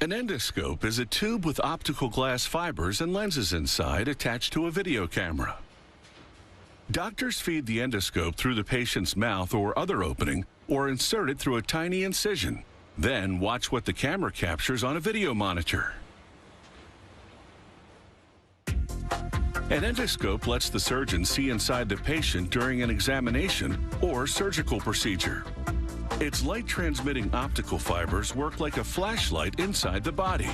An endoscope is a tube with optical glass fibers and lenses inside attached to a video camera. Doctors feed the endoscope through the patient's mouth or other opening, or insert it through a tiny incision. Then watch what the camera captures on a video monitor. An endoscope lets the surgeon see inside the patient during an examination or surgical procedure. Its light-transmitting optical fibers work like a flashlight inside the body.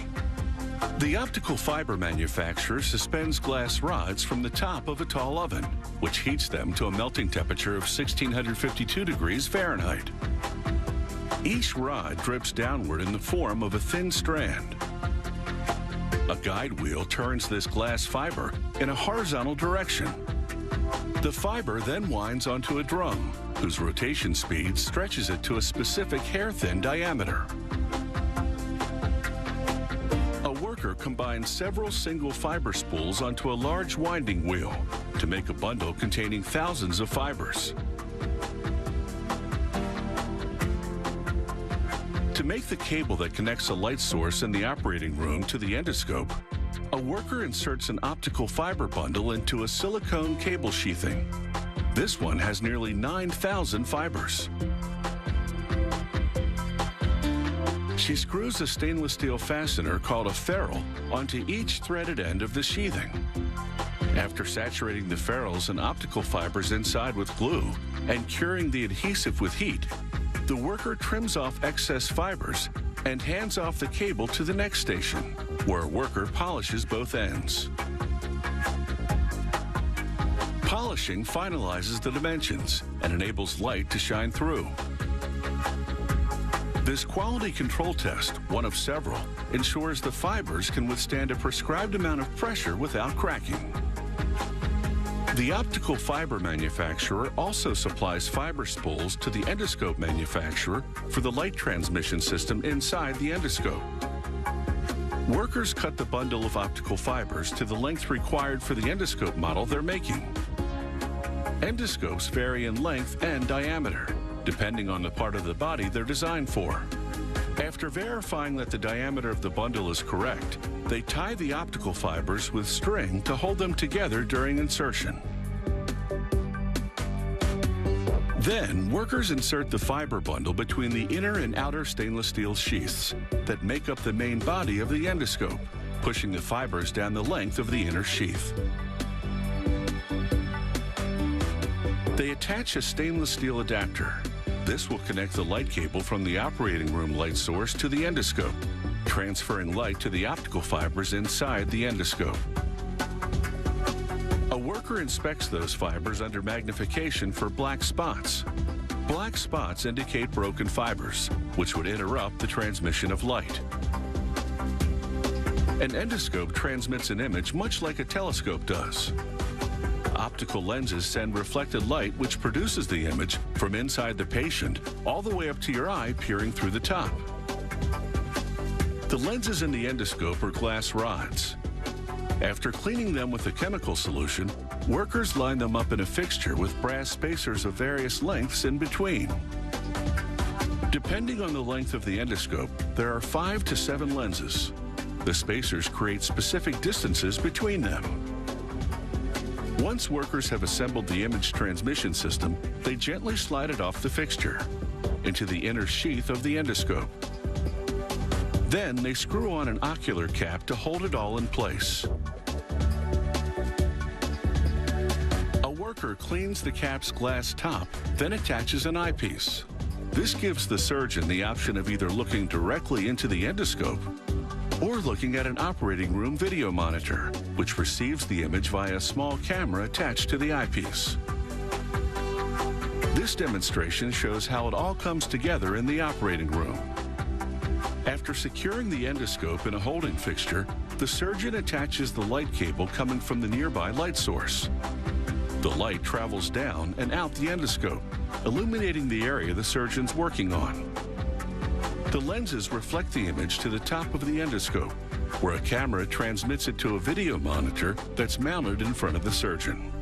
The optical fiber manufacturer suspends glass rods from the top of a tall oven, which heats them to a melting temperature of 1652 degrees Fahrenheit. Each rod drips downward in the form of a thin strand. A guide wheel turns this glass fiber in a horizontal direction. The fiber then winds onto a drum, whose rotation speed stretches it to a specific hair-thin diameter. A worker combines several single fiber spools onto a large winding wheel to make a bundle containing thousands of fibers. To make the cable that connects a light source in the operating room to the endoscope, a worker inserts an optical fiber bundle into a silicone cable sheathing. This one has nearly 9,000 fibers. She screws a stainless steel fastener called a ferrule onto each threaded end of the sheathing. After saturating the ferrules and optical fibers inside with glue and curing the adhesive with heat, the worker trims off excess fibers and hands off the cable to the next station, where a worker polishes both ends. Polishing finalizes the dimensions and enables light to shine through. This quality control test, one of several, ensures the fibers can withstand a prescribed amount of pressure without cracking. The optical fiber manufacturer also supplies fiber spools to the endoscope manufacturer for the light transmission system inside the endoscope. Workers cut the bundle of optical fibers to the length required for the endoscope model they're making. Endoscopes vary in length and diameter, depending on the part of the body they're designed for. After verifying that the diameter of the bundle is correct, they tie the optical fibers with string to hold them together during insertion. Then, workers insert the fiber bundle between the inner and outer stainless steel sheaths that make up the main body of the endoscope, pushing the fibers down the length of the inner sheath. They attach a stainless steel adapter. This will connect the light cable from the operating room light source to the endoscope, transferring light to the optical fibers inside the endoscope. A worker inspects those fibers under magnification for black spots. Black spots indicate broken fibers, which would interrupt the transmission of light. An endoscope transmits an image much like a telescope does. Optical lenses send reflected light which produces the image from inside the patient all the way up to your eye peering through the top. The lenses in the endoscope are glass rods. After cleaning them with a chemical solution, workers line them up in a fixture with brass spacers of various lengths in between. Depending on the length of the endoscope, there are 5 to 7 lenses. The spacers create specific distances between them. Once workers have assembled the image transmission system, they gently slide it off the fixture into the inner sheath of the endoscope. Then they screw on an ocular cap to hold it all in place. A worker cleans the cap's glass top, then attaches an eyepiece. This gives the surgeon the option of either looking directly into the endoscope or looking at an operating room video monitor, which receives the image via a small camera attached to the eyepiece. This demonstration shows how it all comes together in the operating room. After securing the endoscope in a holding fixture, the surgeon attaches the light cable coming from the nearby light source. The light travels down and out the endoscope, illuminating the area the surgeon's working on. The lenses reflect the image to the top of the endoscope, where a camera transmits it to a video monitor that's mounted in front of the surgeon.